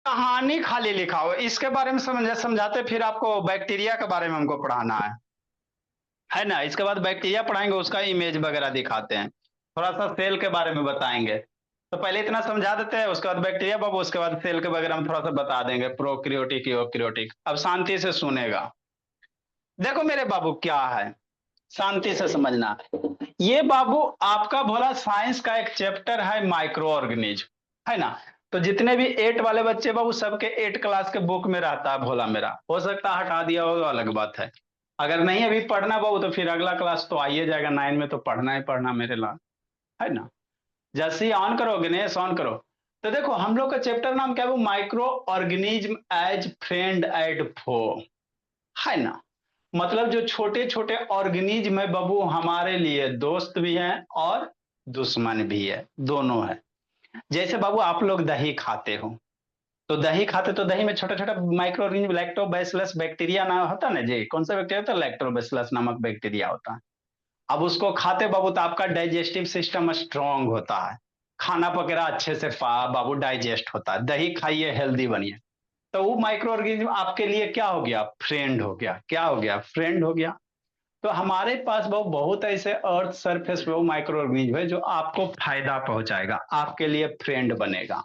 कहानी खाली लिखा हो इसके बारे में समझाते, फिर आपको बैक्टीरिया के बारे में हमको पढ़ाना है ना। इसके बाद बैक्टीरिया पढ़ाएंगे, उसका इमेज वगैरह दिखाते हैं, थोड़ा सा सेल के बारे में बताएंगे। तो पहले इतना समझा देते हैं, उसके बाद बैक्टीरिया बाबू, उसके बाद सेल के वगैरह में थोड़ा सा बता देंगे, प्रोक्रियोटिक यूक्रियोटिक। अब शांति से सुनेगा। देखो मेरे बाबू क्या है, शांति से समझना। ये बाबू आपका भोला साइंस का एक चैप्टर है माइक्रो ऑर्गेनिज्म, है ना। तो जितने भी 8 वाले बच्चे बाबू, सबके 8 क्लास के बुक में रहता है भोला मेरा। हो सकता है हटा दिया होगा, अलग बात है। अगर नहीं अभी पढ़ना बाबू, तो फिर अगला क्लास तो आइए जाएगा, 9 में तो पढ़ना ही पढ़ना मेरे लाल, है ना। जैसे ही ऑन करो गणेश, ऑन करो। तो देखो हम लोग का चैप्टर नाम क्या है, वो microorganism as friend and foe, है ना। मतलब जो छोटे छोटे ऑर्गेनिज्म है बाबू, हमारे लिए दोस्त भी हैं और दुश्मन भी है, दोनों है। जैसे बाबू आप लोग दही खाते हो, तो दही खाते तो दही में छोटा छोटा माइक्रो ऑर्गेनिज्म लैक्टोबैसिलस बैक्टीरिया नाम होता है ना जी। कौन सा बैक्टीरिया होता है? लैक्टोबैसिलस नामक बैक्टीरिया होता है। अब उसको खाते बाबू तो आपका डाइजेस्टिव सिस्टम स्ट्रांग होता है, खाना वगैरह अच्छे से बाबू डाइजेस्ट होता है। दही खाइए, हेल्दी बनिए। तो वो माइक्रो ऑर्गेनिज्म आपके लिए क्या हो गया? फ्रेंड हो गया। क्या हो गया? फ्रेंड हो गया। तो हमारे पास वो बहुत ऐसे अर्थ सरफेस पे वो माइक्रो ऑर्गेनिज्म है जो आपको फायदा पहुंचाएगा, आपके लिए फ्रेंड बनेगा।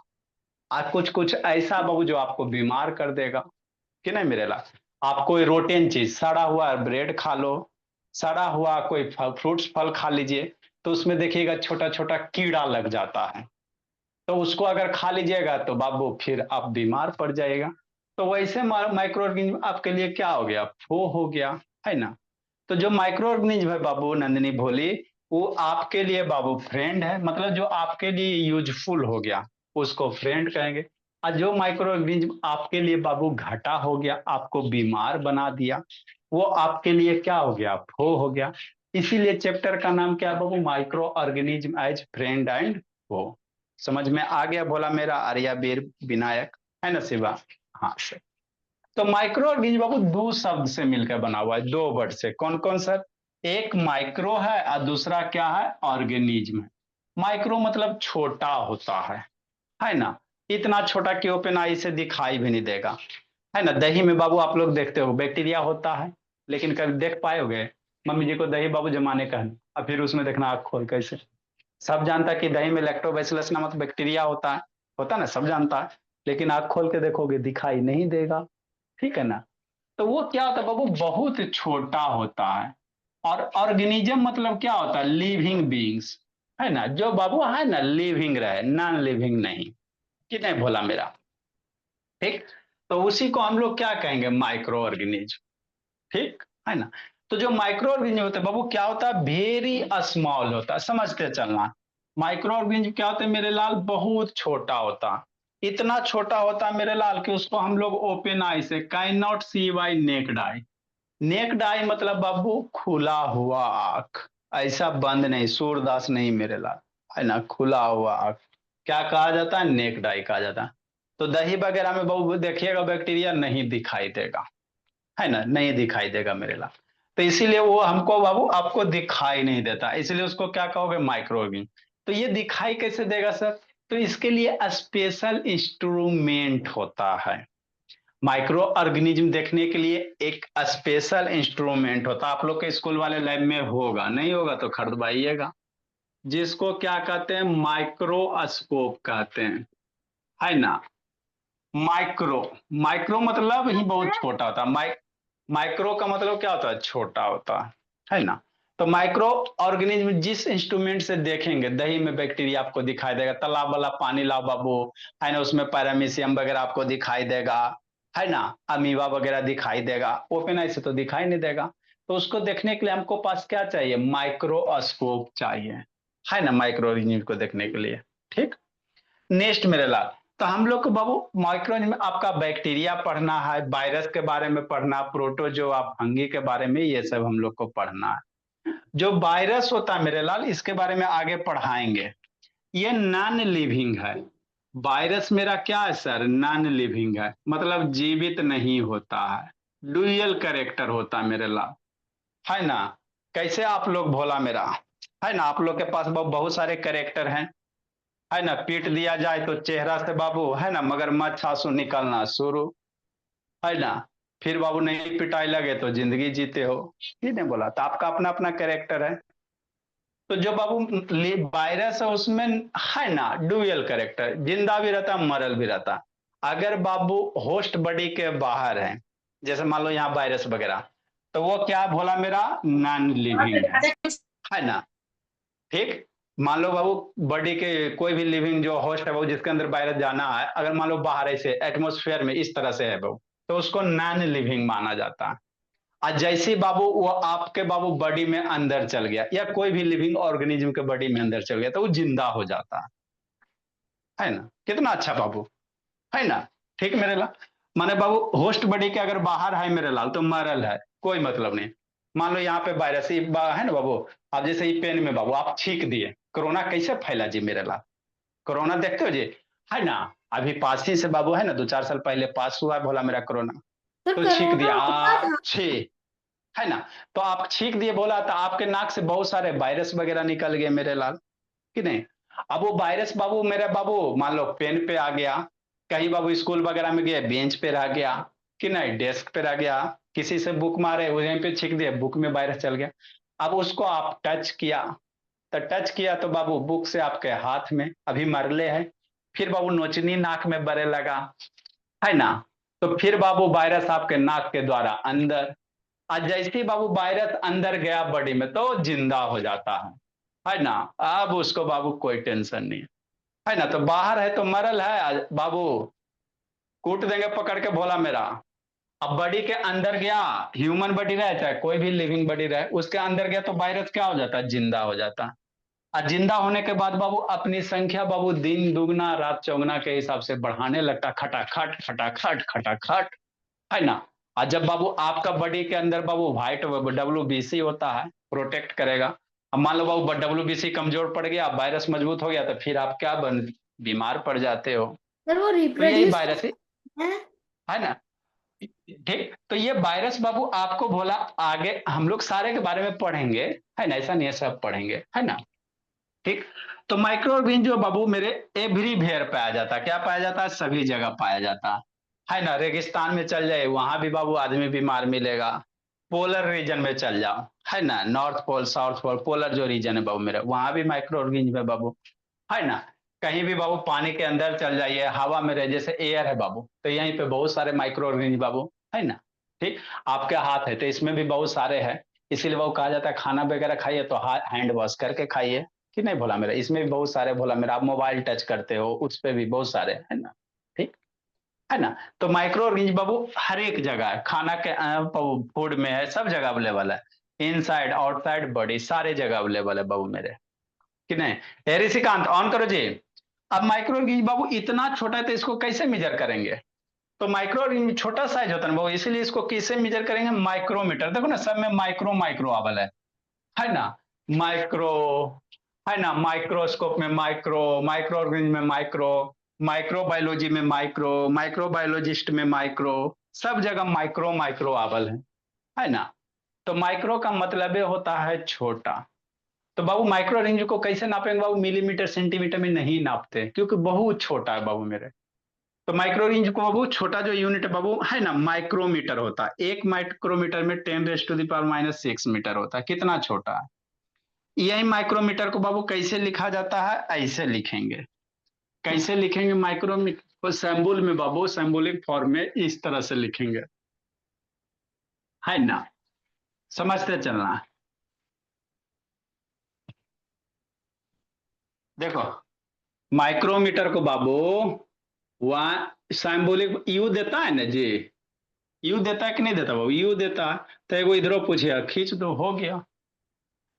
आज कुछ कुछ ऐसा बाबू जो आपको बीमार कर देगा कि नहीं मेरे ला। आप कोई रोटेन चीज, सड़ा हुआ ब्रेड खा लो, सड़ा हुआ कोई फ्रूट्स फल खा लीजिए, तो उसमें देखिएगा छोटा छोटा कीड़ा लग जाता है। तो उसको अगर खा लीजिएगा तो बाबू फिर आप बीमार पड़ जाएगा। तो वैसे माइक्रो ऑर्गेनिज्म आपके लिए क्या हो गया? वो हो गया, है ना। तो जो माइक्रो ऑर्गेनिज्म है बाबू नंदिनी भोली, वो आपके लिए बाबू फ्रेंड है, मतलब जो आपके लिए यूजफुल हो गया उसको फ्रेंड कहेंगे। और जो माइक्रो ऑर्गेनिज्म आपके लिए बाबू घाटा हो गया, आपको बीमार बना दिया, वो आपके लिए क्या हो गया? फो हो गया। इसीलिए चैप्टर का नाम क्या है बाबू? Microorganism as friend and foe. समझ में आ गया भोला मेरा आर्यवीर विनायक, है ना शिवा? हाँ सर। तो माइक्रो ऑर्गेनिज्म बाबू दो शब्द से मिलकर बना हुआ है, दो वर्ड से। कौन कौन सर? एक माइक्रो है और दूसरा क्या है? ऑर्गेनिज्म है। माइक्रो मतलब छोटा होता है ना। इतना छोटा कि ओपन आई से दिखाई भी नहीं देगा, है ना। दही में बाबू आप लोग देखते हो बैक्टीरिया होता है, लेकिन कभी देख पाए होगे मम्मी जी को दही बाबू जमाने का है, और फिर उसमें देखना आँख खोल कैसे। सब जानता है कि दही में लैक्टोबैसिलस नामक बैक्टीरिया होता है ना, सब जानता है। लेकिन आँख खोल के देखोगे दिखाई नहीं देगा, ठीक है ना। तो वो क्या होता है बाबू? बहुत छोटा होता है। और ऑर्गेनिज्म मतलब क्या होता है? लिविंग बींग्स, है ना, जो बाबू है ना लिविंग रहे, नॉन लिविंग नहीं। कि नहीं भोला मेरा? ठीक। तो उसी को हम लोग क्या कहेंगे? Micro organism. ठीक है ना। तो जो माइक्रो ऑर्गेनिज्म होता है बाबू क्या होता है? वेरी स्मॉल होता है, समझते चलना। माइक्रो ऑर्गेनिज्म क्या होता है मेरे लाल? बहुत छोटा होता है। इतना छोटा होता है मेरे लाल कि उसको हम लोग ओपन आई से can not see by naked eye. Naked eye मतलब बाबू खुला हुआ आंख, ऐसा बंद नहीं, सूरदास नहीं मेरे लाल, है ना। खुला हुआ आंख क्या कहा जाता है? नेक्ड आई कहा जाता है। तो दही वगैरह में बाबू देखिएगा बैक्टीरिया नहीं दिखाई देगा, है ना, नहीं दिखाई देगा मेरे लाल। तो इसीलिए वो हमको बाबू आपको दिखाई नहीं देता, इसलिए उसको क्या कहोगे? Micro organism. तो ये दिखाई कैसे देगा सर? तो इसके लिए स्पेशल इंस्ट्रूमेंट होता है। माइक्रो ऑर्गेनिज्म देखने के लिए एक स्पेशल इंस्ट्रूमेंट होता है। आप लोग के स्कूल वाले लैब में होगा, नहीं होगा तो खरीदवाइएगा। जिसको क्या कहते हैं? माइक्रोस्कोप कहते हैं, है ना। माइक्रो, माइक्रो मतलब ही बहुत छोटा होता है। माइक्रो का मतलब क्या होता है? छोटा होता है ना। तो माइक्रो ऑर्गेनिज्म जिस इंस्ट्रूमेंट से देखेंगे, दही में बैक्टीरिया आपको दिखाई देगा, तालाब वाला पानी लाओ बाबू, है ना, उसमें पैरामीशियम वगैरह आपको दिखाई देगा, है ना। अमीबा वगैरह दिखाई देगा। ओपन आई से तो दिखाई नहीं देगा। तो उसको देखने के लिए हमको पास क्या चाहिए? माइक्रोस्कोप चाहिए, है ना, माइक्रो ऑर्गेनिज्म को देखने के लिए। ठीक। नेक्स्ट मेरे लाल, तो हम लोग को बाबू माइक्रोन में आपका बैक्टीरिया पढ़ना है, वायरस के बारे में पढ़ना, प्रोटोजोआ फंगी के बारे में, ये सब हम लोग को पढ़ना है। जो वायरस होता है मेरे लाल, इसके बारे में आगे पढ़ाएंगे। ये नॉन लिविंग है। वायरस मेरा क्या है सर? नॉन लिविंग है, मतलब जीवित नहीं होता है। डुअल कैरेक्टर होता है मेरे लाल, है ना। कैसे आप लोग भोला मेरा, है ना, आप लोग के पास बहुत सारे कैरेक्टर हैं। है ना, पीट दिया जाए तो चेहरा से बाबू है ना मगरमच्छ आंसू निकलना शुरू, है ना। फिर बाबू नहीं पिटाई लगे तो जिंदगी जीते हो, ये नहीं बोला, तो आपका अपना अपना कैरेक्टर है। तो जो बाबू वायरस है उसमें है ना डुअल कैरेक्टर, जिंदा भी रहता मरल भी रहता। अगर बाबू होस्ट बॉडी के बाहर है, जैसे मान लो यहाँ वायरस वगैरह, तो वो क्या भोला मेरा नॉन लिविंग है ना। ठीक, मान लो बाबू बॉडी के कोई भी लिविंग जो होस्ट है वो जिसके अंदर वायरस जाना है, अगर मान लो बाहर ऐसे एटमोस्फेयर में इस तरह से है वो, तो उसको नॉन लिविंग माना जाता है। और जैसे बाबू वो आपके बाबू बॉडी में अंदर चल गया या कोई भी लिविंग ऑर्गेनिज्म के बॉडी में अंदर चल गया तो वो जिंदा हो जाता है ना। कितना अच्छा बाबू, है ना। ठीक मेरे लाल, माने बाबू होस्ट बॉडी के अगर बाहर है मेरे लाल तो मरल है, कोई मतलब नहीं। मान लो यहाँ पे वायरस है ना बाबू, आप जैसे ही पेन में बाबू आप छींक दिए, कोरोना कैसे फैला जी मेरे लाल, कोरोना देखते हो जी, है ना। अभी पास ही से बाबू है ना 2-4 साल पहले पास हुआ है भोला मेरा कोरोना, सर तो छींक कोरोना दिया हुआ था। छे, है ना। तो आप छींक दिए बोला तो आपके नाक से बहुत सारे वायरस वगैरह निकल गए मेरे लाल, कि नहीं। अब वो वायरस बाबू मेरे बाबू मान लो पेन पे आ गया, कहीं बाबू स्कूल वगैरह में गए बेंच पे रह गया, कि नहीं डेस्क पे रह गया, किसी से बुक मारे वहीं पे छींक दिया बुक में वायरस चल गया। अब उसको आप टच किया, तो टच किया तो बाबू बुक से आपके हाथ में अभी मरले है, फिर बाबू नोचनी नाक में बरे लगा, है ना। तो फिर बाबू वायरस आपके नाक के द्वारा अंदर, आज जैसे ही बाबू वायरस अंदर गया बॉडी में तो जिंदा हो जाता है ना। अब उसको बाबू कोई टेंशन नहीं है ना। तो बाहर है तो मरल है, आज बाबू कूट देंगे पकड़ के भोला मेरा। अब बॉडी के अंदर गया, ह्यूमन बॉडी रहे चाहे कोई भी लिविंग बॉडी रहे, उसके अंदर गया तो वायरस क्या हो जाता है, जिंदा हो जाता है। और जिंदा होने के बाद बाबू अपनी संख्या बाबू दिन दुगना रात चौगुना के हिसाब से बढ़ाने लगता, खटाखट खटाखट खटाखट, है ना। और जब बाबू आपका बॉडी के अंदर बाबू व्हाइट WBC होता है, प्रोटेक्ट करेगा। अब मान लो बाबू WBC कमजोर पड़ गया, वायरस मजबूत हो गया, तो फिर आप क्या बीमार पड़ जाते हो। सर वो तो यही रिप्रोड्यूस वायरस है। है ना। ठीक, तो ये वायरस बाबू आपको बोला आगे हम लोग सारे के बारे में पढ़ेंगे, है ना, ऐसा नहीं है सब पढ़ेंगे, है ना। ठीक, तो माइक्रो ऑर्गेनिज्म जो बाबू मेरे एवरीवेयर पाया जाता है, क्या पाया जाता है, सभी जगह पाया जाता है ना। रेगिस्तान में चल जाए वहां भी बाबू आदमी बीमार मिलेगा, पोलर रीजन में चल जाओ, है ना, north pole south pole polar जो रीजन है बाबू मेरा वहां भी माइक्रो ऑर्गेनिज्म है बाबू, है ना। कहीं भी बाबू पानी के अंदर चल जाइए, हवा में रहे, जैसे एयर है बाबू, तो यहीं पे बहुत सारे माइक्रो ऑर्गेनिज्म बाबू, है ना। ठीक, आपके हाथ है तो इसमें भी बहुत सारे हैं, इसीलिए वो कहा जाता है खाना वगैरह खाइए तो हैंड वॉश करके खाइए, कि नहीं भोला मेरा, इसमें भी बहुत सारे भोला मेरा, आप मोबाइल टच करते हो उस पर भी बहुत सारे, है ना। ठीक, है ना। तो माइक्रो ऑर्गेनिज्म बाबू हर एक जगह है, खाना के फूड में है, सब जगह अवेलेबल है, इनसाइड आउटसाइड बॉडी सारे जगह अवेलेबल है बाबू मेरे, कि नहीं। ऋषिकांत ऑन करो जी। अब माइक्रो ऑर्गेनिज्म बाबू इतना छोटा है तो इसको कैसे मेजर करेंगे, तो माइक्रो ऑर्गेनिज्म छोटा साइज होता है ना बाबू, इसीलिए इसको किससे मेजर करेंगे, माइक्रोमीटर, देखो ना सब में माइक्रो माइक्रो आवल है ना। माइक्रो, है ना, माइक्रोस्कोप में माइक्रो, माइक्रो ऑर्गेनिज्म में माइक्रो, माइक्रोबायोलॉजी में माइक्रो, माइक्रोबायोलॉजिस्ट में माइक्रो, सब जगह माइक्रो माइक्रो आवल है ना। तो माइक्रो का मतलब होता है छोटा। तो बाबू माइक्रो रेंज को कैसे नापेंगे बाबू, मिलीमीटर सेंटीमीटर में नहीं नापते क्योंकि बहुत छोटा है बाबू मेरे। तो माइक्रो रेंज को बाबू छोटा जो यूनिट है बाबू है ना माइक्रोमीटर होता है, एक माइक्रोमीटर में 10⁻⁻�6 मीटर होता है, कितना छोटा है। यही माइक्रोमीटर को बाबू कैसे लिखा जाता है, ऐसे लिखेंगे, कैसे लिखेंगे माइक्रोमीटर को, सैम्बुल में बाबू, सैम्बुलिक फॉर्म में इस तरह से लिखेंगे, है ना, समझते चलना। देखो माइक्रोमीटर को बाबू वहां सैम्बुलिक यू देता है ना जी, यू देता है कि नहीं देता बाबू, यू देता है, तो एगो इधरों पूछिए खींच दो हो गया।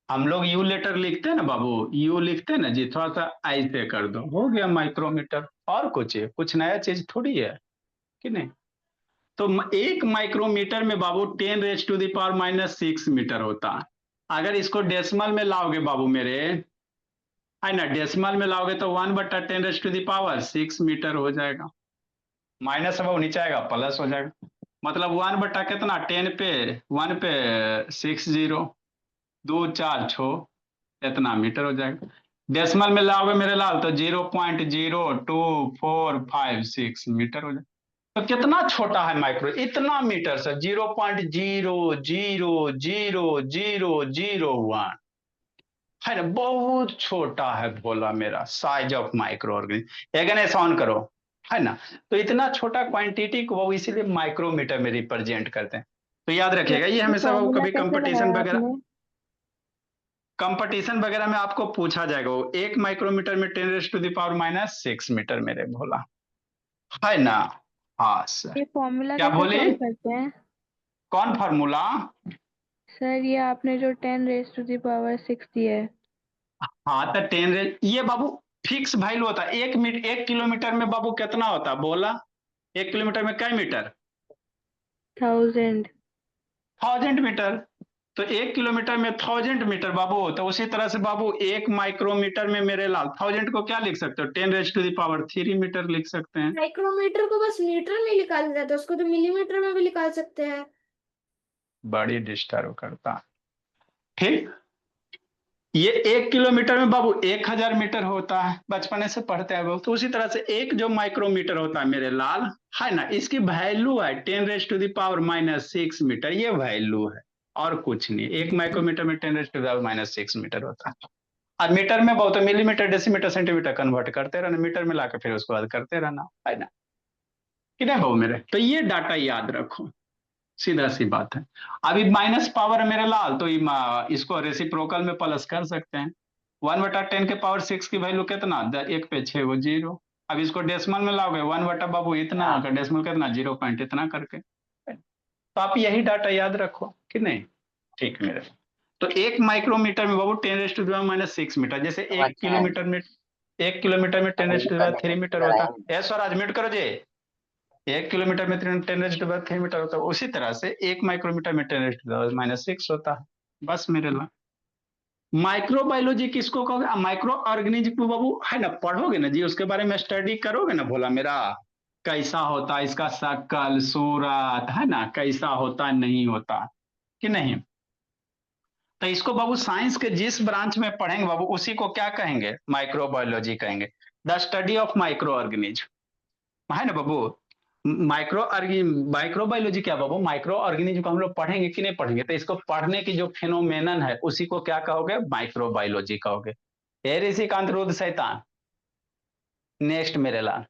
हम लोग यू लेटर लिखते हैं ना बाबू, यू लिखते हैं ना जी, थोड़ा सा ऐसे कर दो हो गया माइक्रोमीटर, और कुछ है, कुछ नया चीज थोड़ी है, कि नहीं। तो एक माइक्रोमीटर में बाबू 10⁻⁻6 मीटर होता है। अगर इसको डेसिमल में लाओगे बाबू मेरे, है ना, डेसिमल में लाओगे तो 1/10⁻6 मीटर हो जाएगा, माइनस है बाबू नीचे आएगा प्लस हो जाएगा, मतलब 1 बटा कितना 10 पे 1 पे 60, 2 4 6 इतना मीटर हो जाएगा। डेसिमल में लाओगे मेरे लाल तो 0.02456 मीटर हो जाए। तो कितना छोटा है माइक्रो, इतना मीटर से 0.0000001 है ना, बहुत छोटा है भोला मेरा size of micro organism. Again on करो, है ना। तो इतना छोटा क्वांटिटी को वो इसीलिए माइक्रोमीटर में रिप्रेजेंट करते हैं। तो याद सर रखिएगा ये ये हमेशा वो फॉर्मूला कभी कैसे कंपटीशन बनाया वगैरह, आपने? कंपटीशन वगैरह में आपको पूछा जाएगा वो 1 माइक्रोमीटर में 10⁻⁶ मीटर मेरे भोला, है ना। हाँ सर। ये फॉर्मूला क्या कैसे बोली, सॉल्व करते हैं? कौन फार्मूला। सर ये आपने जो 10⁻⁶ दिया है। हाँ तो 10 ये बाबू फिक्स वैल्यू होता है। 1 किलोमीटर में बाबू कितना होता है बोला, 1 किलोमीटर में कई मीटर, 1000। 1000 मीटर। तो 1 किलोमीटर में 1000 मीटर बाबू, तो उसी तरह से बाबू 1 माइक्रोमीटर में मेरे लाल 1000 को क्या लिख सकते हो, 10⁻³ मीटर लिख सकते हैं। माइक्रोमीटर को बस मीटर में निकाला जाता है, उसको तो मिलीमीटर में भी निकाल सकते हैं। बड़ी डिस्टर्ब करता, ठीक। ये 1 किलोमीटर में बाबू 1000 मीटर होता है, बचपने से पढ़ते हैं बाबू। तो उसी तरह से एक जो माइक्रोमीटर होता है मेरे लाल, है ना, इसकी वैल्यू है 10⁻⁻�6 मीटर, ये वैल्यू है और कुछ नहीं। 1 माइक्रोमीटर में 10⁻⁻�6 मीटर होता है। और मीटर में बहुत मिलीमीटर डेसीमीटर सेंटीमीटर कन्वर्ट करते रहना, मीटर में लाकर फिर उसको बात करते रहना, है ना, कि नहीं बाबू मेरे। तो ये डाटा याद रखो, सीधा सी बात है। अभी माइनस पावर है मेरे लाल, तो इसको रेसिप्रोकल में प्लस कर सकते हैं। 1/10⁶ की वैल्यू कितना, 1 पे 6 वो 0। अब इसको डेसिमल में लाओगे 1 बाबू इतना का डेसिमल कितना, 0 पॉइंट इतना करके। तो आप यही डाटा याद रखो कि नहीं, ठीक मेरे। तो 1 माइक्रोमीटर में बाबू 10⁻⁻�6 मीटर, जैसे 1 किलोमीटर में 10⁻³ मीटर होता है। स्वराज म्यूट करो जी। 1 किलोमीटर में 10⁻³ मीटर होता है, उसी तरह से 1 माइक्रोमीटर में 10⁻⁻�6 होता है। बस मेरे ला माइक्रोबायोलॉजी किसको कहोगे, माइक्रो ऑर्गेनिज्म को बाबू, है ना, पढ़ोगे ना जी, उसके बारे में स्टडी करोगे ना भोला मेरा, कैसा होता है इसका शक्ल सूरत, है ना, कैसा होता नहीं होता, कि नहीं। तो इसको बाबू साइंस के जिस ब्रांच में पढ़ेंगे बाबू उसी को क्या कहेंगे, माइक्रोबायोलॉजी कहेंगे। The study of micro organism, है ना बाबू। माइक्रोबायोलॉजी क्या बाबू, माइक्रो ऑर्गेनिज्म को हम लोग पढ़ेंगे कि नहीं पढ़ेंगे, तो इसको पढ़ने की जो फिनोमेनन है उसी को क्या कहोगे, माइक्रोबायोलॉजी कहोगे। ये ऋषिकांत रुद्र शैतान, नेक्स्ट मेरे लाल,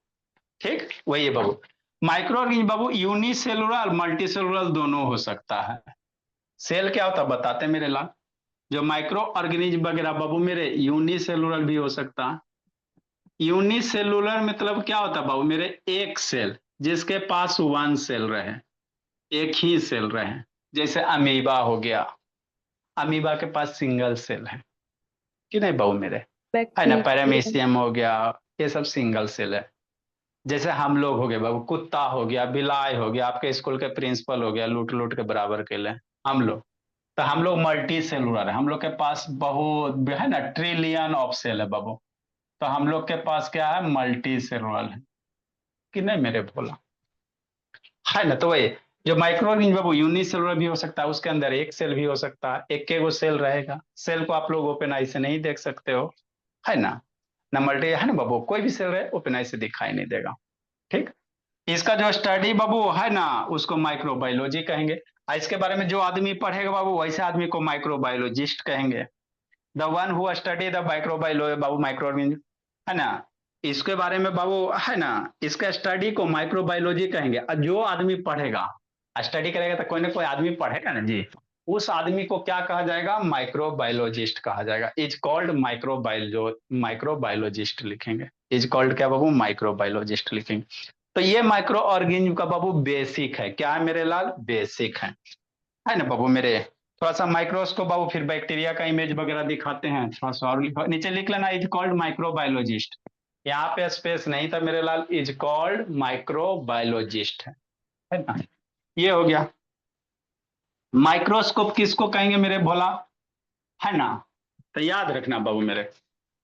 ठीक वही है बाबू। माइक्रो ऑर्गेनिज्म बाबू यूनिसेलुलर मल्टी सेलुलर दोनों हो सकता है। सेल क्या होता है बताते मेरे लाल, जो माइक्रो ऑर्गेनिज्म वगैरह बाबू मेरे यूनिसेलुलर भी हो सकता है। यूनिसेलुलर मतलब क्या होता है बाबू मेरे, एक सेल जिसके पास वन सेल रहे, एक ही सेल रहे, जैसे अमीबा हो गया, अमीबा के पास सिंगल सेल है कि नहीं बाबू मेरे, है ना। बैक्टीरिया। पैरामीशियम हो गया, ये सब सिंगल सेल है। जैसे हम लोग हो गए बाबू, कुत्ता हो गया, बिलाई हो गया, आपके स्कूल के प्रिंसिपल हो गया, लूट लूट के बराबर के लिए हम लोग। तो हम लोग मल्टी सेलुलर है, हम लोग के पास बहुत, है ना, ट्रिलियन ऑफ सेल है बाबू। तो हम लोग के पास क्या है, मल्टी सेलुलर है कि नहीं मेरे भोला, है ना। तो वही जो माइक्रो ऑर्गेनिज्म है वो यूनिसेलुलर भी हो सकता है, उसके अंदर एक सेल भी हो सकता है, एक के वो सेल रहेगा। सेल को आप लोग ओपन आई से नहीं देख सकते हो, है ना। ना मल्टी, है ना बाबू, कोई भी सेल रहे ओपन आई से दिखाई नहीं देगा, ठीक। इसका जो स्टडी बाबू है ना उसको माइक्रोबायोलॉजी कहेंगे। इसके बारे में जो आदमी पढ़ेगा बाबू वैसे आदमी को माइक्रोबायोलॉजिस्ट कहेंगे। The one who study the microbiology Babu micro, है ना। इसके बारे में बाबू, है ना, इसका स्टडी को माइक्रोबायोलॉजी कहेंगे। और जो आदमी पढ़ेगा, स्टडी करेगा तो कोई ना कोई आदमी पढ़ेगा ना जी, उस आदमी को क्या कहा जाएगा, माइक्रोबायोलॉजिस्ट कहा जाएगा। इज कॉल्ड माइक्रोबायोलॉजिस्ट लिखेंगे, इज कॉल्ड क्या बाबू, माइक्रोबायोलॉजिस्ट लिखेंगे। तो ये माइक्रो ऑर्गेनिज्म का बाबू बेसिक है, क्या है मेरे लाल, बेसिक है ना बाबू मेरे। थोड़ा सा माइक्रोस्कोप बाबू, फिर बैक्टीरिया का इमेज वगैरह दिखाते हैं, थोड़ा सा और नीचे लिख लेना, इज कॉल्ड माइक्रोबायोलॉजिस्ट। यहाँ पे स्पेस नहीं था मेरे लाल, इज कॉल्ड माइक्रोबायोलॉजिस्ट है ना। ये हो गया। माइक्रोस्कोप किसको कहेंगे मेरे भोला, है ना। तो याद रखना बाबू मेरे,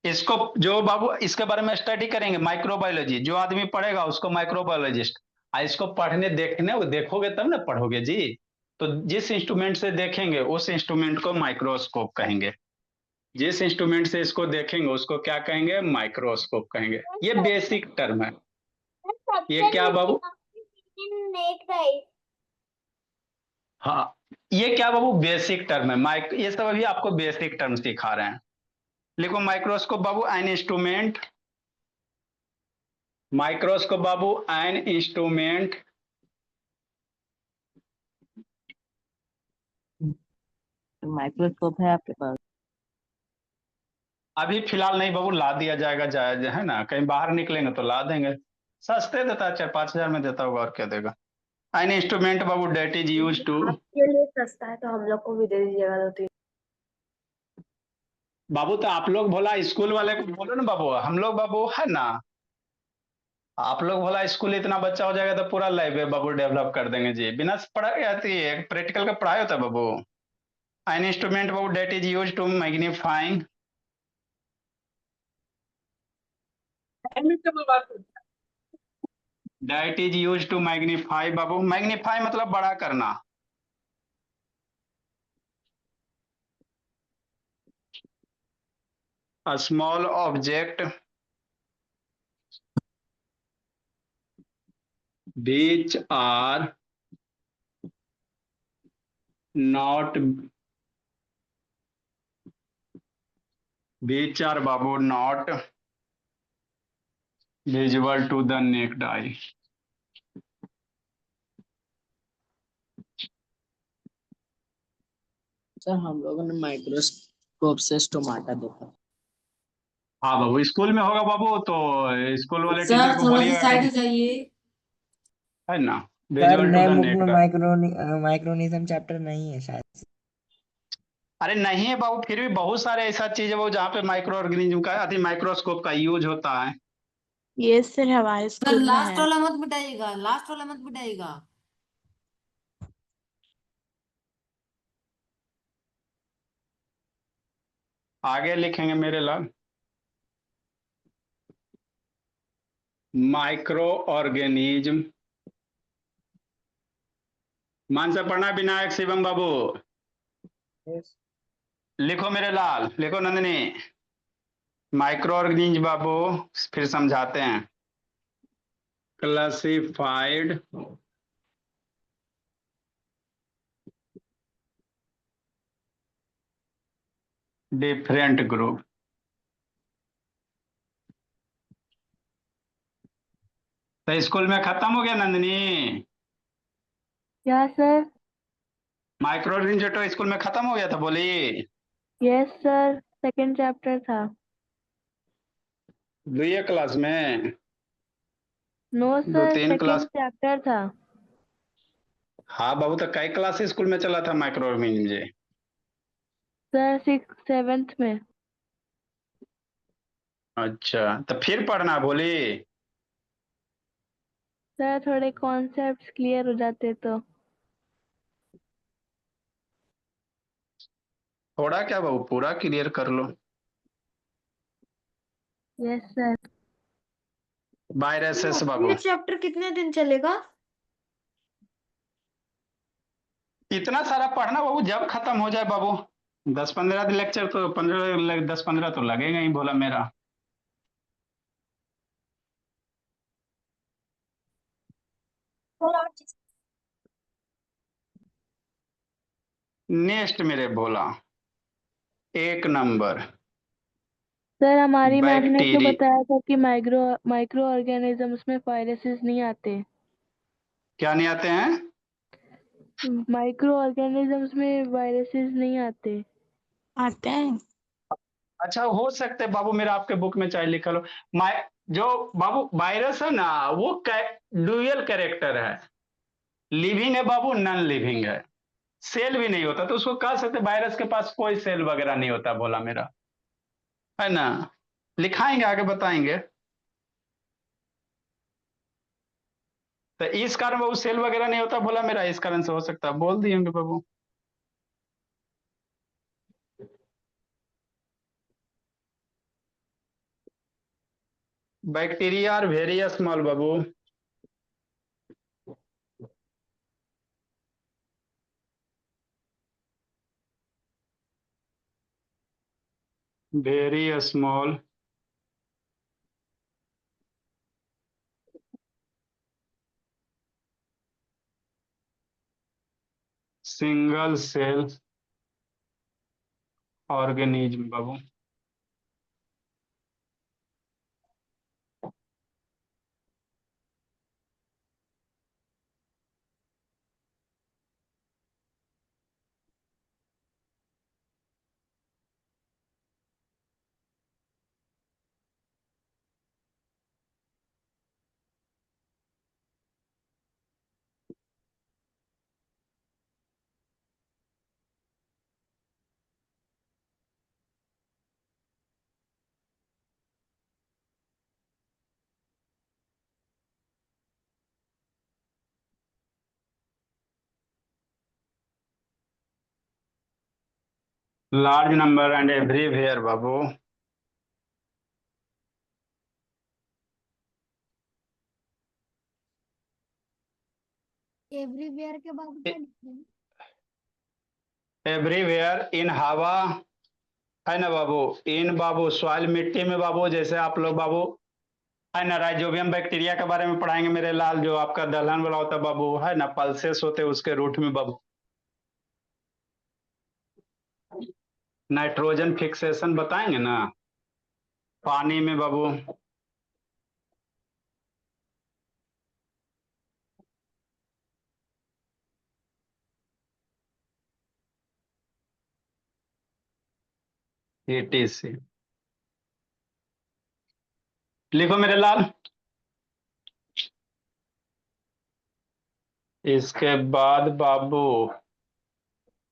इसको जो बाबू इसके बारे में स्टडी करेंगे माइक्रोबायोलॉजी, जो आदमी पढ़ेगा उसको माइक्रोबायोलॉजिस्ट। इसको पढ़ने देखने देखोगे तब ना पढ़ोगे जी। तो जिस इंस्ट्रूमेंट से देखेंगे उस इंस्ट्रूमेंट को माइक्रोस्कोप कहेंगे। जिस इंस्ट्रूमेंट से इसको देखेंगे उसको क्या कहेंगे, माइक्रोस्कोप कहेंगे। ये बेसिक टर्म है। ये क्या बाबू, हाँ, ये क्या बाबू, बेसिक टर्म है। ये सब अभी आपको बेसिक टर्म सिखा रहे हैं। लिखो microscope Babu, an instrument. Microscope Babu, an instrument. Microscope है आपके पास? अभी फिलहाल नहीं बाबू, ला दिया जाएगा, जायज है ना, कहीं बाहर निकलेंगे तो ला देंगे। सस्ते देता है, 4-5 हजार में देता होगा, और क्या देगा। एन इंस्ट्रूमेंट बाबू, डेट इज यूज टू। आपके लिए सस्ता है तो हम लोग को भी दे दीजिएगा 2-3। बाबू तो आप लोग भोला स्कूल वाले को बोलो ना बाबू, हम लोग बाबू है ना, आप लोग भोला स्कूल इतना बच्चा हो जाएगा तो पूरा लाइब्रेरी बाबू डेवलप कर देंगे जी, बिना पढ़ाई आती है, प्रैक्टिकल का पढ़ाई होता है बाबू। एन इंस्ट्रूमेंट बाबू, that is use to magnifying. That is use to magnify बाबू, मैग्नीफाई मतलब बड़ा करना। A small object which are not, which are babu not visible to the naked eye. Sir हम लोगों ने माइक्रोस्कोप से स्टोमाटा देखा। हाँ बाबू, स्कूल में होगा बाबू, तो स्कूल वाले टीचर सर को थोड़ा सा बोलिएगा साइड कि हो जाइए। है ना, सर विजुअल टू नए द बुक में नेक्ड। माइक्रोनिज्म चैप्टर नहीं है शायद। अरे नहीं है बाबू, फिर भी बहुत सारे ऐसा चीज है वो जहाँ पे माइक्रो ऑर्गेनिज्म का अति माइक्रोस्कोप का यूज होता है। ये सर हमारे सर स्कूल में लास्ट है। वाला मत मिटाइएगा, लास्ट वाला मत मिटाइएगा। आगे लिखेंगे मेरे लाल, माइक्रो ऑर्गेनिज्म। मान से पढ़ना विनायक शिवम बाबू। लिखो मेरे लाल, लिखो नंदनी। माइक्रो ऑर्गेनिज्म बाबू, फिर समझाते हैं। Classified different group. तो स्कूल में खत्म हो गया नंदनी, क्या सर? माइक्रो ऑर्गेनिज्म तो स्कूल में खत्म हो गया था, बोली। यस सर, सेकंड चैप्टर था। दुई क्लास में, नो दो सर, तीन सेकंड क्लास। चैप्टर था। हाँ बाबू, तो कई क्लास स्कूल में चला था micro organism. Sir 6th 7th में। अच्छा, तो फिर पढ़ना बोली। सर थोड़े कॉन्सेप्ट्स क्लियर हो जाते तो। थोड़ा क्या बाबू, पूरा क्लियर कर लो। Yes sir. वायरसेस बाबू, ये चैप्टर कितने दिन चलेगा? इतना सारा पढ़ना बाबू, जब खत्म हो जाए बाबू। 10-15 लेक्चर तो 10-15 तो लगेगा ही बोला मेरा। नेक्स्ट मेरे भोला, 1 नंबर, सर हमारी मैम ने तो बैक्टीरिया। बताया था कि माइक्रो माइक्रो ऑर्गेनिजम्स में वायरसेस नहीं आते। क्या नहीं आते हैं? माइक्रो ऑर्गेनिजम्स में वायरसेस नहीं आते। आते हैं। अच्छा, हो सकते हैं बाबू, मेरा आपके बुक में चाहे लिखा लो। माइ जो बाबू वायरस है ना, वो ड्यूअल कैरेक्टर है। लिविंग है बाबू, नॉन लिविंग है। सेल भी नहीं होता, तो उसको कह सकते वायरस के पास कोई सेल वगैरह नहीं होता, बोला मेरा, है ना। लिखाएंगे, आगे बताएंगे। तो इस कारण बाबू सेल वगैरह नहीं होता, बोला मेरा, इस कारण से हो सकता है, बोल दिए होंगे बाबू। बैक्टीरिया आर वेरी स्मॉल बाबू। Very small single cell organism बाबू। लार्ज नंबर एंड एवरीवेयर बाबू। एवरीवेयर के बाद क्या लिखते हैं? एवरीवेयर इन हवा, है ना बाबू। इन बाबू सॉइल मिट्टी में बाबू, जैसे आप लोग बाबू है ना राइजोबियम बैक्टीरिया के बारे में पढ़ाएंगे मेरे लाल, जो आपका दलहन वाला होता है बाबू, है ना पल्सेस होते हैं उसके रूट में बाबू। नाइट्रोजन फिक्सेशन बताएंगे ना पानी में बाबू। ETC लिखो मेरे लाल। इसके बाद बाबू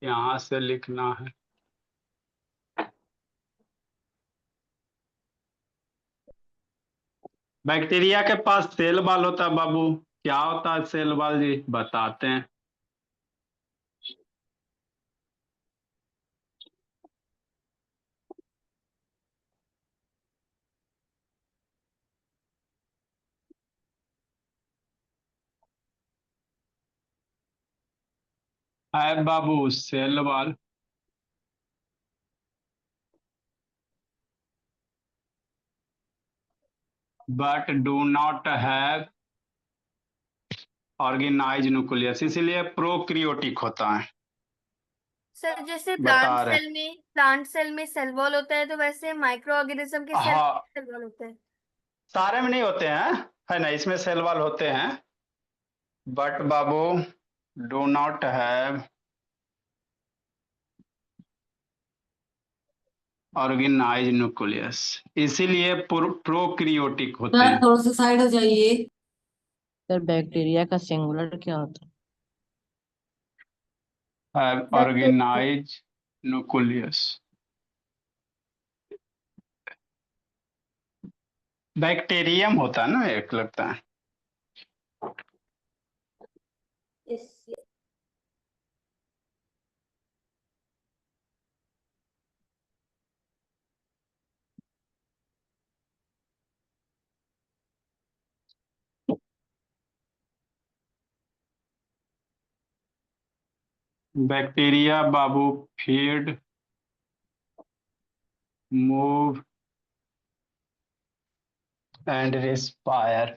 यहां से लिखना है बैक्टीरिया के पास सेल वॉल होता है बाबू। क्या होता है सेल वॉल जी, बताते हैं। है बाबू cell wall, but do not have organise nucleus, इसीलिए प्रोक्रियोटिक होता है। सर जैसे बता रहे प्लांट सेल में सेल वॉल होता है, तो वैसे माइक्रो ऑर्गेनिज्म के हाँ, सेल वॉल होते हैं। सारे में नहीं होते हैं, है ना इसमें सेल वॉल होते हैं, बट बाबू do not have organise nucleus, इसीलिए प्रोक्रियोटिक होते सर हैं। थोड़ा सा साइड हो जाइए। सर बैक्टीरिया का सिंगुलर क्या होता हैव बैक्टीरिया। ऑर्गेनाइज न्यूक्लियस, बैक्टीरियम होता है ना एक लगता है। बैक्टीरिया बाबू फीड, मूव एंड रिस्पायर।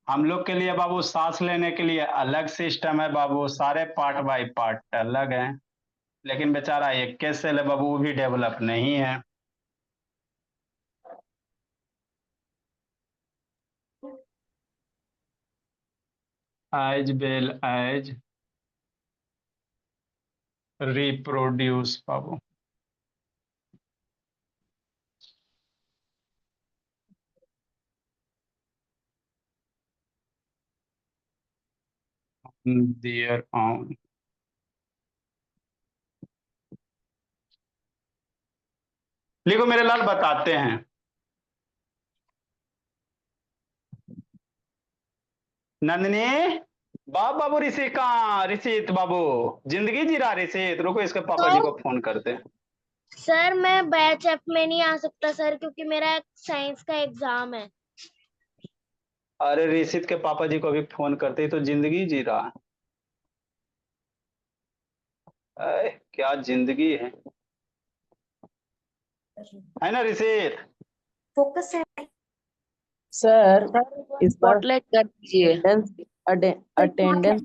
हम लोग के लिए बाबू सांस लेने के लिए अलग सिस्टम है बाबू, सारे पार्ट बाय पार्ट अलग हैं, लेकिन बेचारा एक के सेल है बाबू, वो भी डेवलप नहीं है। एज वेल एज रिप्रोड्यूस बाबू। देयर ऑन, लिखो मेरे लाल बताते हैं। नंदिनी बाबू ऋषि कहाँ, ऋषित बाबू जिंदगी जी रहा ऋषित, रुको इसके पापा जी को फोन करते हैं। सर मैं बैच एफ में नहीं आ सकता सर, क्योंकि मेरा साइंस का एग्जाम है। अरे ऋषित के पापा जी को भी फोन करते ही तो जिंदगी जी रहा है। क्या जिंदगी है। है ना ऋषित? फोकस है। सर इस बार स्पॉटलाइट कर दीजिए। अटेंडेंस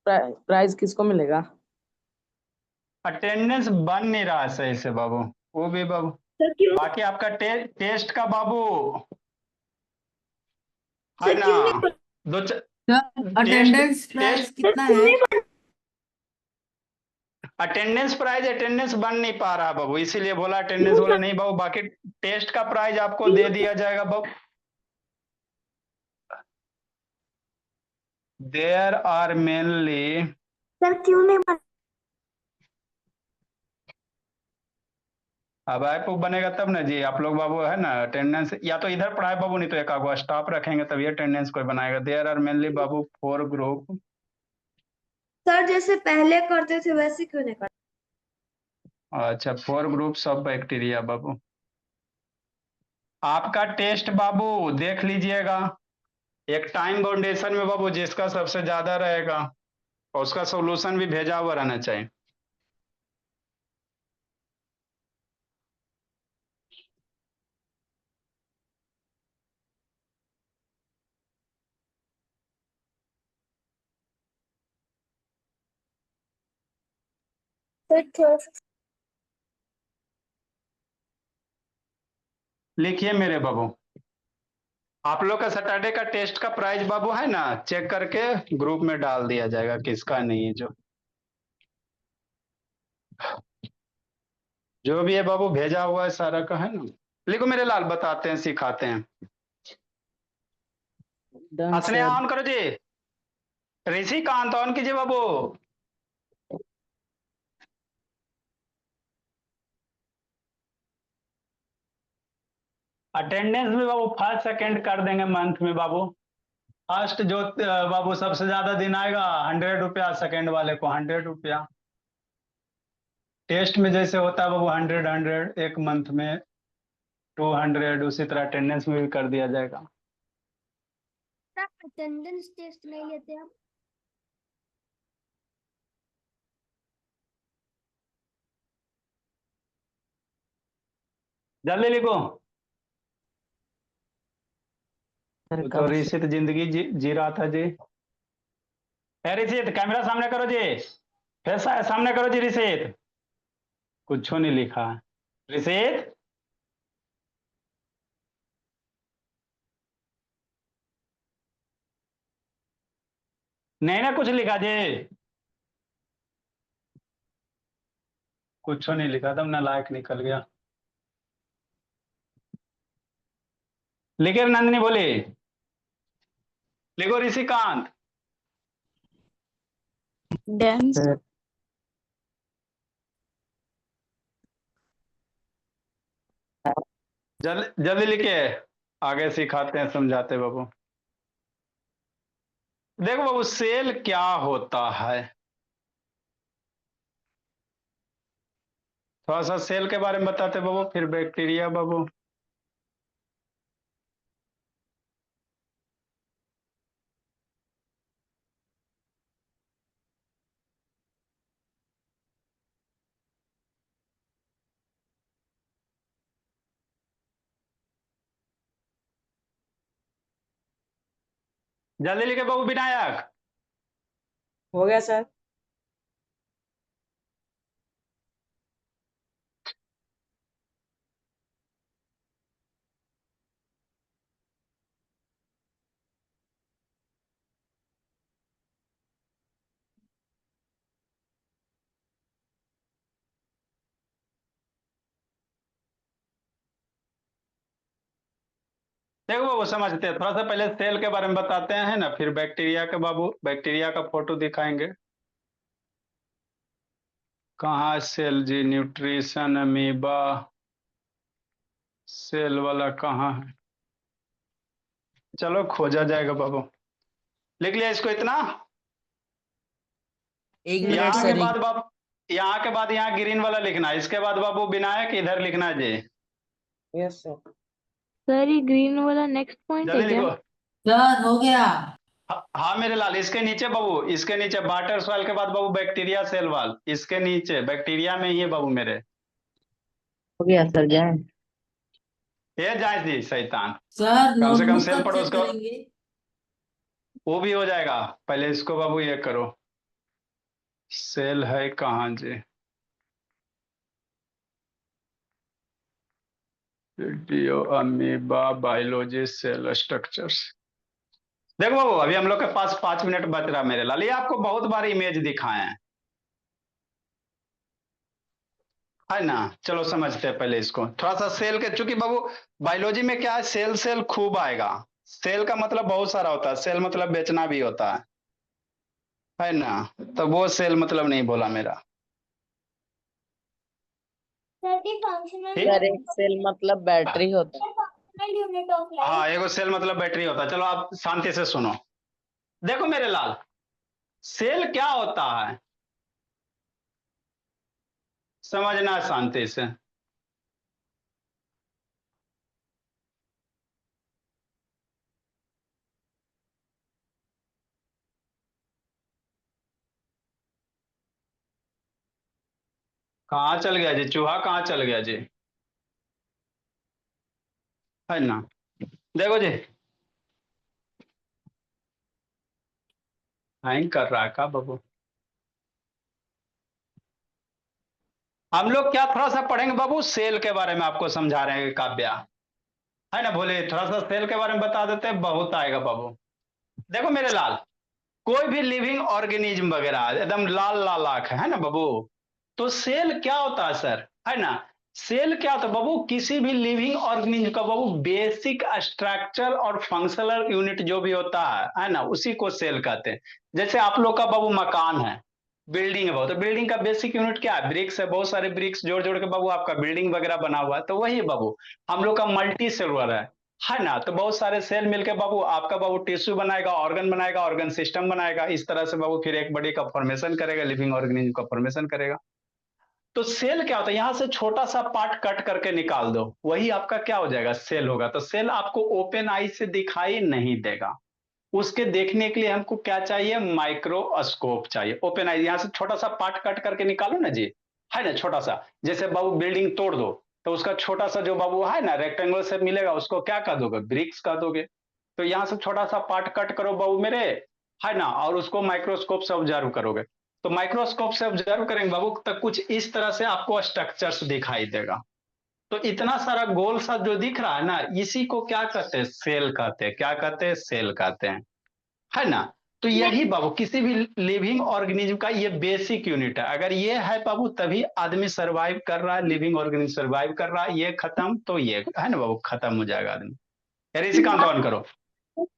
प्राइज किसको मिलेगा? अटेंडेंस बन नहीं रहा है सही से बाबू, वो भी बाबू। सर क्यों? बाकी आपका टेस्ट का बाबू है सर ना, क्यों नहीं? दो अटेंडेंस प्राइस टेस्ट कितना क्यों है? नहीं बन- अटेंडेंस प्राइज अटेंडेंस बन नहीं पा रहा बाबू, इसीलिए बोला अटेंडेंस बोला नहीं बाबू। बाकी टेस्ट का प्राइज आपको दे दिया जाएगा बाबू। देयर आर मेनली, सर क्यों नहीं बन? अब ऐप बनेगा तब ना जी। आप लोग बाबू है ना अटेंडेंस या तो इधर पढ़ाए बाबू, नहीं तो एक आगो स्टाफ रखेंगे तभी अटेंडेंस कोई बनाएगा। देयर आर मेनली बाबू 4 ग्रुप। सर जैसे पहले करते थे वैसे क्यों नहीं करते? अच्छा 4 ग्रुप्स ऑफ बैक्टीरिया बाबू। आपका टेस्ट बाबू देख लीजिएगा, एक टाइम बाउंडेशन में बाबू जिसका सबसे ज्यादा रहेगा और उसका सॉल्यूशन भी भेजा हुआ रहना चाहिए। सर थोड़ा सा लिखिए मेरे बाबू, आप लोग का सैटरडे का टेस्ट का प्राइस बाबू है ना, चेक करके ग्रुप में डाल दिया जाएगा किसका नहीं है। जो भी है बाबू भेजा हुआ है सारा का है ना। लिखो मेरे लाल, बताते हैं सिखाते हैं। डन हंसने सर। ऑन करो जी, ऋषि कांत ऑन कीजिए बाबू। अटेंडेंस में बाबू फर्स्ट सेकंड कर देंगे मंथ में बाबू। फर्स्ट जो बाबू सबसे ज्यादा दिन आएगा 100 रुपया, सेकंड वाले को 100 रुपया। टेस्ट में जैसे होता है बाबू 100, एक मंथ में 200, उसी तरह अटेंडेंस में भी कर दिया जाएगा। अटेंडेंस टेस्ट नहीं लेते हम। जल्दी लिखो। सर तो कब? ऋषित जिंदगी जी रहा था जी। ऋषित कैमरा सामने करो जी, फिर सामने करो जी ऋषित। कुछ नहीं लिखा है ऋषित। नहीं ना कुछ लिखा जी, कुछ नहीं लिखा, तब नालायक निकल गया। लिखे नंदिनी बोली, लिखो ऋषिकांत। डन। सर जल्दी लिखे, आगे सिखाते हैं समझाते बाबू। देखो बाबू सेल क्या होता है, थोड़ा सा सेल के बारे में बताते बाबू, फिर बैक्टीरिया बाबू। जल्दी लिखे बाबू विनायक। हो गया सर। देखो बाबू समझते हैं, थोड़ा सा पहले सेल के बारे में बताते हैं ना, फिर बैक्टीरिया के बाबू, बैक्टीरिया का फोटो दिखाएंगे। कहाँ सेल जी, न्यूट्रिशन अमीबा, सेल वाला कहाँ है, चलो खोजा जाएगा बाबू। लिख लिया इसको इतना। एक मिनट यहाँ के सर। बाद बाबू, यहाँ के बाद यहाँ ग्रीन वाला लिखना है, इसके बाद बाबू विनायक इधर लिखना है जी। Yes sir. सर ये ग्रीन वाला नेक्स्ट पॉइंट है जल्दी क्या? लिखो। सर हो गया। हाँ मेरे लाल, इसके नीचे बाबू, इसके नीचे वाटर सॉइल के बाद बाबू बैक्टीरिया सेल वाल, इसके नीचे बैक्टीरिया में ही है बाबू मेरे। हो गया सर जाए। ये जाए जी शैतान। सर कम से कम नोटबुक सेल कब पढ़ो चेक उसको। करेंगे? वो भी हो जाएगा। पहले इसको बाबू ये करो। सेल है कहाँ जी? Video amoeba biology cell structures. देखो बाबू अभी हम लोग के पास 5 मिनट बच रहा है मेरे लाल। ये आपको बहुत बार इमेज दिखाए हैं, है ना? चलो समझते हैं पहले इसको थोड़ा सा सेल के, चूंकि बाबू बायोलॉजी में क्या है, सेल सेल खूब आएगा। सेल का मतलब बहुत सारा होता है, सेल मतलब बेचना भी होता है ना? तो वो सेल मतलब नहीं बोला मेरा। सर दी फंक्शनल ठीक। सर एक सेल मतलब बैटरी होता है। फंक्शनल यूनिट ऑफ हाँ लाइट। एगो सेल मतलब बैटरी होता है। चलो आप शांति से सुनो। देखो मेरे लाल, सेल क्या होता है समझना शांति से। कहाँ चल गया जी चूहा, कहाँ चल गया जी? है ना? देखो जी, हैंग कर रहा है का बाबू? हम लोग क्या थोड़ा सा पढ़ेंगे बाबू, सेल के बारे में आपको समझा रहे हैं काव्या, है ना? बोले थोड़ा सा सेल के बारे में बता देते हैं, बहुत आएगा बाबू। देखो मेरे लाल, कोई भी लिविंग ऑर्गेनिज्म वगैरह एकदम लाल लाल आंख है ना बाबू? तो सेल क्या होता है सर, है ना? सेल क्या होता है बाबू? किसी भी लिविंग ऑर्गेनिज्म का बाबू बेसिक स्ट्रक्चर और फंक्शनल यूनिट जो भी होता है ना, उसी को सेल कहते हैं। जैसे आप लोग का बाबू मकान है, बिल्डिंग है बाबू, तो बिल्डिंग का बेसिक यूनिट क्या है? ब्रिक्स है, बहुत सारे ब्रिक्स जोड़ जोड़ के बाबू आपका बिल्डिंग वगैरह बना हुआ है, तो वही बाबू हम लोग का मल्टी सेलुलर है ना? तो बहुत सारे सेल मिलके बाबू आपका बाबू टिश्यू बनाएगा, ऑर्गन सिस्टम बनाएगा, इस तरह से बाबू फिर एक बड़ी का फॉर्मेशन करेगा, लिविंग ऑर्गेनिज्म का फॉर्मेशन करेगा। तो सेल क्या होता है? यहां से छोटा सा पार्ट कट करके निकाल दो, वही आपका क्या हो जाएगा? सेल होगा। तो सेल आपको ओपन आई से दिखाई नहीं देगा, उसके देखने के लिए हमको क्या चाहिए? माइक्रोस्कोप चाहिए। ओपन आई यहां से छोटा सा पार्ट कट करके निकालो ना जी, है ना? छोटा सा, जैसे बाबू बिल्डिंग तोड़ दो तो उसका छोटा सा जो बाबू है ना रेक्टेंगुलर से मिलेगा, उसको क्या कह दोगे? ब्रिक्स कह दोगे। तो यहां से छोटा सा पार्ट कट करो बाबू मेरे, है ना? और उसको माइक्रोस्कोप से ऑब्जर्व करोगे। तो माइक्रोस्कोप से ऑब्जर्व करेंगे बाबू तो कुछ इस तरह से आपको स्ट्रक्चर्स दिखाई देगा। तो इतना सारा गोल सा जो दिख रहा है ना, इसी को क्या कहते हैं? सेल कहते हैं। क्या कहते हैं? सेल कहते हैं, है ना? तो यही बाबू किसी भी लिविंग ऑर्गेनिज्म का ये बेसिक यूनिट है। अगर ये है बाबू तभी आदमी सरवाइव कर रहा है, लिविंग ऑर्गेनिज्म सरवाइव कर रहा है। ये खत्म तो ये है ना बाबू, खत्म हो जाएगा आदमी। यार इसी कांत ऑन करो,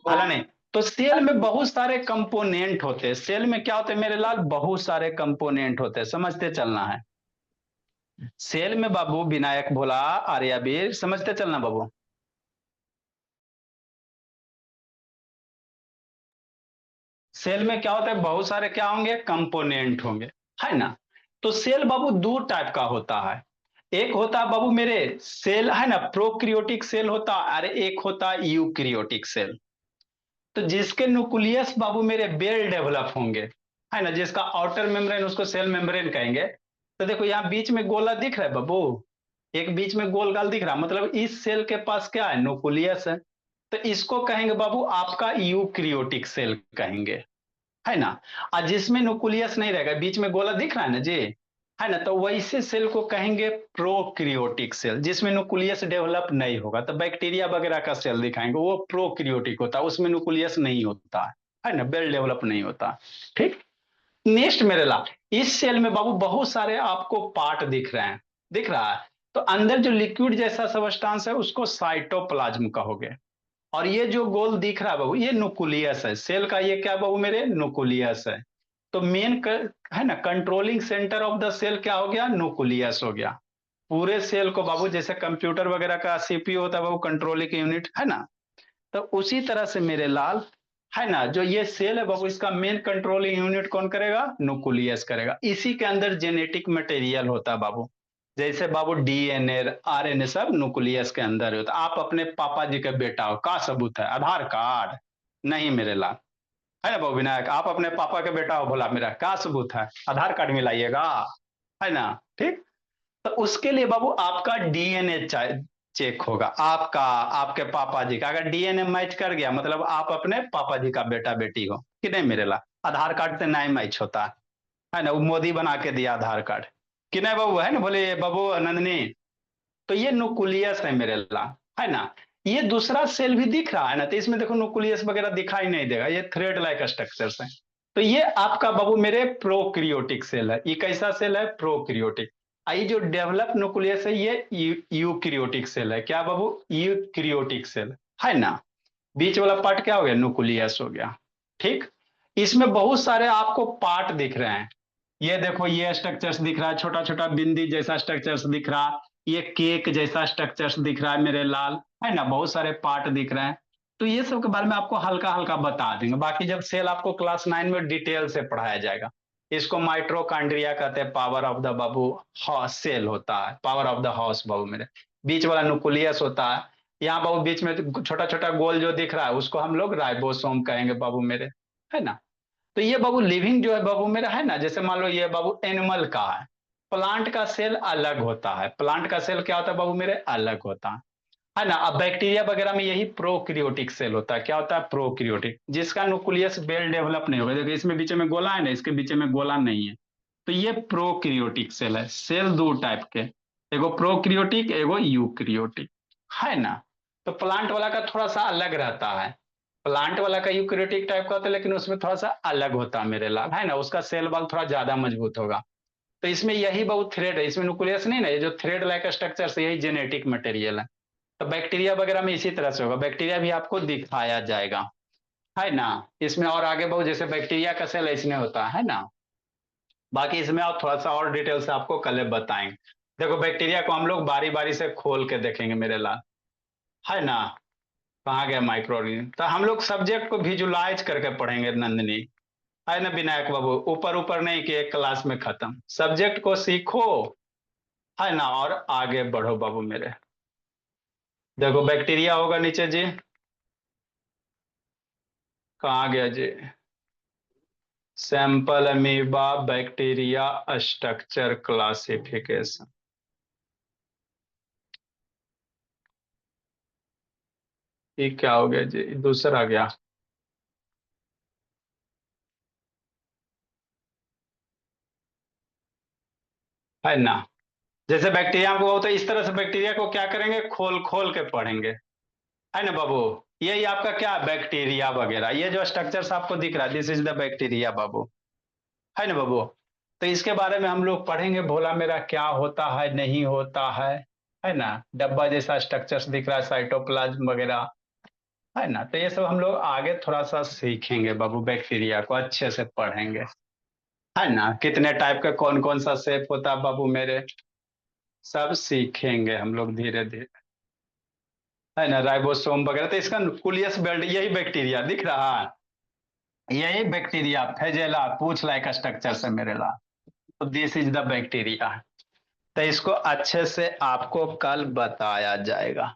हाला नहीं। तो सेल में बहुत सारे कंपोनेंट होते हैं। सेल में क्या होते हैं मेरे लाल? बहुत सारे कंपोनेंट होते हैं, समझते चलना है। सेल में बाबू विनायक भोला आर्यवीर समझते चलना बाबू। सेल में क्या होता है? बहुत सारे क्या होंगे? कंपोनेंट होंगे, है ना? तो सेल बाबू दो टाइप का होता है। एक होता है बाबू मेरे सेल, है ना, प्रोक्रियोटिक सेल होता है, और एक होता है यूक्रियोटिक सेल। तो जिसके न्यूक्लियस बाबू मेरे वेल डेवलप होंगे, है ना, जिसका आउटर मेम्ब्रेन उसको सेल मेम्ब्रेन कहेंगे। तो देखो यहाँ बीच में गोला दिख रहा है बाबू, एक बीच में गोल गाल दिख रहा है, मतलब इस सेल के पास क्या है? न्यूक्लियस है। तो इसको कहेंगे बाबू आपका यूक्रियोटिक सेल कहेंगे, है ना? और जिसमें न्यूक्लियस नहीं रहेगा, बीच में गोला दिख रहा है ना जी, है ना, तो वैसे सेल को कहेंगे प्रोक्रियोटिक सेल, जिसमें न्यूक्लियस डेवलप नहीं होगा। तो बैक्टीरिया वगैरह का सेल दिखाएंगे, वो प्रोक्रियोटिक होता है, उसमें न्यूक्लियस नहीं होता है ना, वेल डेवलप नहीं होता। ठीक। नेक्स्ट मेरे ला, इस सेल में बाबू बहुत सारे आपको पार्ट दिख रहे हैं, दिख रहा है। तो अंदर जो लिक्विड जैसा सबस्टांस है उसको साइटोप्लाज्म कहोगे। और ये जो गोल दिख रहा है बाबू, ये न्यूक्लियस है सेल का। ये क्या बाबू मेरे? न्यूक्लियस है। तो मेन है ना, controlling centre of the cell क्या हो गया? न्यूक्लियस हो गया। पूरे सेल को बाबू, जैसे कंप्यूटर वगैरह का सीपीयू होता है बाबू, कंट्रोलिंग यूनिट, है ना? तो उसी तरह से मेरे लाल, है ना, जो ये सेल है बाबू, इसका मेन कंट्रोलिंग यूनिट कौन करेगा? न्यूक्लियस करेगा। इसी के अंदर जेनेटिक मटेरियल होता है बाबू, जैसे बाबू डीएनए आरएनए सब न्यूक्लियस के अंदर होता है। आप अपने पापा जी के बेटा हो, का सबूत है? आधार कार्ड? नहीं मेरे लाल, है ना बाबू विनायक, आप अपने पापा के बेटा हो, बोला मेरा का सबूत है? आधार कार्ड मिलाइएगा, है ना? ठीक। तो उसके लिए बाबू आपका डीएनए चेक होगा, आपका, आपके पापा जी का। अगर डीएनए मैच कर गया मतलब आप अपने पापा जी का बेटा बेटी हो कि नहीं मेरे ला। आधार कार्ड से नहीं मैच होता है ना, वो मोदी बना के दिया आधार कार्ड कि नहीं बाबू, है ना, बोले बाबू नंदनी। तो ये न्यूक्लियस है मेरे ला, है ना। ये दूसरा सेल भी दिख रहा है ना, तो इसमें देखो न्यूक्लियस वगैरह दिखाई नहीं देगा, ये थ्रेड लाइक स्ट्रक्चर्स है। तो ये आपका बाबू मेरे प्रोक्रियोटिक सेल है। ये कैसा सेल है? प्रोक्रियोटिक। ये जो डेवलप न्यूक्लियस है ये यूक्रियोटिक सेल है। क्या बाबू? यूक्रियोटिक सेल, है ना। बीच वाला पार्ट क्या हो गया? न्यूक्लियस हो गया। ठीक। इसमें बहुत सारे आपको पार्ट दिख रहे हैं। ये देखो ये स्ट्रक्चर्स दिख रहा है, छोटा छोटा बिंदी जैसा स्ट्रक्चर्स दिख रहा है, ये केक जैसा स्ट्रक्चर्स दिख रहा है मेरे लाल, है ना। बहुत सारे पार्ट दिख रहे हैं। तो ये सब के बारे में आपको हल्का हल्का बता देंगे। बाकी जब सेल आपको क्लास 9 में डिटेल से पढ़ाया जाएगा। इसको माइट्रोकांड्रिया कहते हैं, पावर ऑफ द बाबू सेल होता है, पावर ऑफ द हाउस बाबू मेरे। बीच वाला न्यूक्लियस होता है। यहाँ बाबू बीच में छोटा छोटा गोल जो दिख रहा है उसको हम लोग राइबोसोम कहेंगे बाबू मेरे, है ना। तो ये बाबू लिविंग जो है बाबू मेरा, है ना, जैसे मान लो ये बाबू एनिमल का है। प्लांट का सेल अलग होता है, प्लांट का सेल क्या होता है बाबू मेरे? अलग होता है ना। अब बैक्टीरिया वगैरह में यही प्रोक्रियोटिक सेल होता है। क्या होता है? प्रोक्रियोटिक, जिसका न्यूक्लियस वेल डेवलप नहीं होगा। देखो इसमें बीच में गोला है ना, इसके बीच में गोला नहीं है। तो ये प्रोक्रियोटिक सेल है। सेल दो टाइप के, एगो प्रोक्रियोटिक एगो यूक्रियोटिक, है ना। तो प्लांट वाला का थोड़ा सा अलग रहता है। प्लांट वाला का यूक्रियोटिक टाइप का होता है, लेकिन उसमें थोड़ा सा अलग होता है मेरे लाल, है ना। उसका सेल वाल थोड़ा ज्यादा मजबूत होगा। तो इसमें यही बहुत थ्रेड है, इसमें न्यूक्लियस नहीं ना, ये जो थ्रेड लाइक स्ट्रक्चर से यही जेनेटिक मटेरियल है। तो बैक्टीरिया वगैरह में इसी तरह से होगा। बैक्टीरिया भी आपको दिखाया जाएगा, है ना। इसमें और आगे बहुत, जैसे बैक्टीरिया का सेल इसमें होता है ना। बाकी इसमें और थोड़ा सा और डिटेल से आपको कल बताएंगे। देखो बैक्टीरिया को हम लोग बारी बारी से खोल के देखेंगे मेरे लाल, है ना। कहाँ गया माइक्रो ऑर्गेनिज्म? तो हम लोग सब्जेक्ट को विजुलाइज करके पढ़ेंगे नंदिनी, है ना विनायक बाबू। ऊपर ऊपर नहीं कि एक क्लास में खत्म। सब्जेक्ट को सीखो, है ना, और आगे बढ़ो बाबू मेरे। देखो बैक्टीरिया होगा नीचे जी, कहाँ गया जी? Sample amoeba bacteria structure classification. ये क्या हो गया जी? दूसरा गया। है ना। जैसे बैक्टीरिया को होता है इस तरह से, बैक्टीरिया को क्या करेंगे? खोल खोल के पढ़ेंगे, है ना बाबू। यही आपका क्या? बैक्टीरिया वगैरह, ये जो स्ट्रक्चर्स आपको दिख रहा है दिस इज द बैक्टीरिया बाबू, है ना बाबू। तो इसके बारे में हम लोग पढ़ेंगे, भोला मेरा क्या होता है नहीं होता है ना। डब्बा जैसा स्ट्रक्चर्स दिख रहा है, साइटोप्लाज्म वगैरह, है ना। तो ये सब हम लोग आगे थोड़ा सा सीखेंगे बाबू, बैक्टीरिया को अच्छे से पढ़ेंगे, है ना। कितने टाइप का, कौन कौन सा शेप होता है बाबू मेरे, सब सीखेंगे हम लोग धीरे धीरे, है ना। राइबोसोम वगैरह, तो इसका न्यूक्लियस बेल्ट यही बैक्टीरिया दिख रहा है, यही बैक्टीरिया फ्लैजेला पूछ लाइक स्ट्रक्चर से मेरे ला। तो दिस इज द बैक्टीरिया। तो इसको अच्छे से आपको कल बताया जाएगा।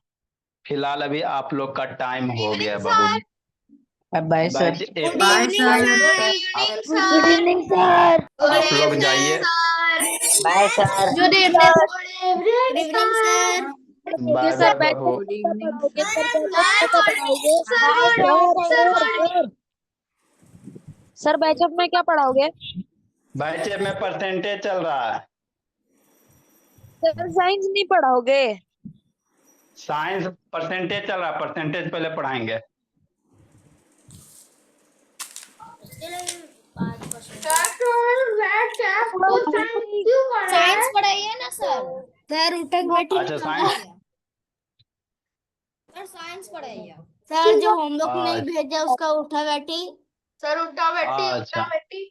फिलहाल अभी आप लोग का टाइम हो गया बाबू। Bye sir. Batch A bye sir. Good evening sir. आप लोग जाइए। Bye sir. Good evening sir. Bye bye बाबू। Good evening. सर बैचअप में क्या पढ़ाओगे? बैच ए में परसेंटेज चल रहा है। सर साइंस नहीं पढ़ाओगे? साइंस परसेंटेज चल रहा है, परसेंटेज पहले पढ़ाएंगे। साइंस पढ़ाइए ना सर। सर उठक बैठी अच्छा साइंस। सर साइंस पढ़ाइए। सर जो होमवर्क नहीं अच्छा। भेजा उसका उठा बैठी। सर उठा बैठी, अच्छा। उठा बैठी।